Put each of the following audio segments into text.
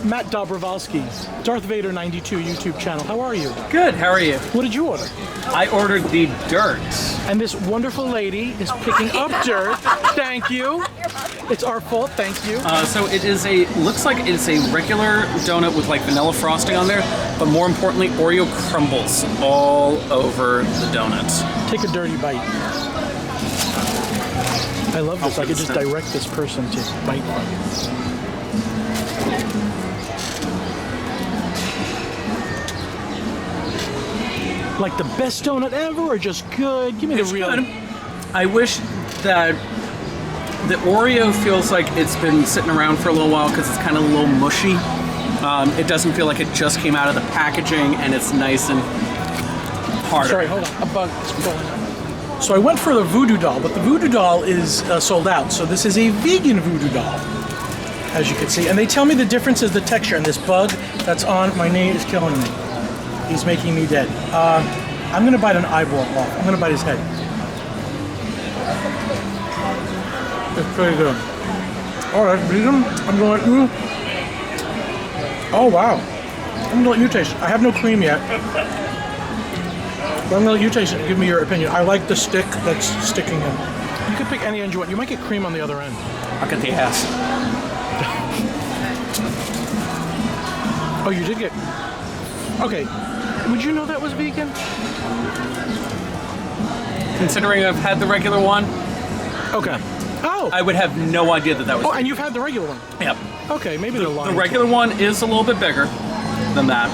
Matt Dobrovolsky, Darth Vader 92 YouTube channel. How are you? Good, how are you? What did you order? I ordered the Dirt. And this wonderful lady is picking up Dirt. Thank you. It's our fault, thank you. So it is looks like it's a regular donut with like vanilla frosting on there, but more importantly, Oreo crumbles all over the donuts. Take a dirty bite. I love this. I could just direct this person to bite from. Like the best donut ever, or just good? Give me the real. Good. I wish that the Oreo feels like it's been sitting around for a little while because it's kind of a little mushy. It doesn't feel like it just came out of the packaging, and it's nice and hard. Sorry, hold on. A bug is crawling up. So I went for the Voodoo Doll, but the Voodoo Doll is sold out. So this is a vegan Voodoo Doll, as you can see. And they tell me the difference is the texture, and this bug that's on my knee is killing me. He's making me dead. I'm gonna bite an eyeball off. I'm gonna bite his head. It's pretty good. All right, vegan. I'm gonna let you. Oh wow. I'm gonna let you taste it. I have no cream yet, but I'm gonna let you taste it and give me your opinion. I like the stick that's sticking in. You could pick any end you want. You might get cream on the other end. I'll get the ass. Oh, you did get. Okay. Would you know that was vegan? Considering I've had the regular one, Okay. Oh. I would have no idea that that was. Oh, and you've had the regular one. Yep. Okay, maybe they're lying. The regular one is a little bit bigger than that,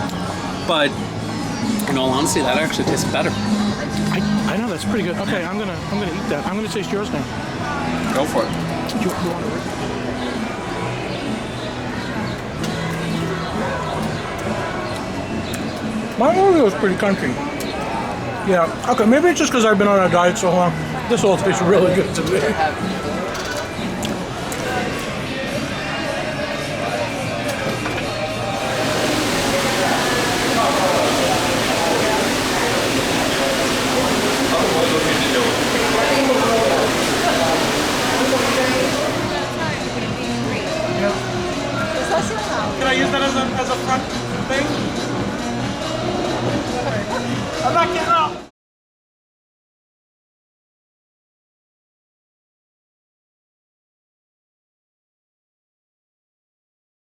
but in all honesty, that actually tastes better. I know that's pretty good. Okay, I'm gonna eat that. I'm gonna taste yours now. Go for it. You want to? My Oreo is pretty crunchy. Yeah. Okay, maybe it's just because I've been on a diet so long. This all tastes really good to me. Can I use that as a front thing? I'm not getting up.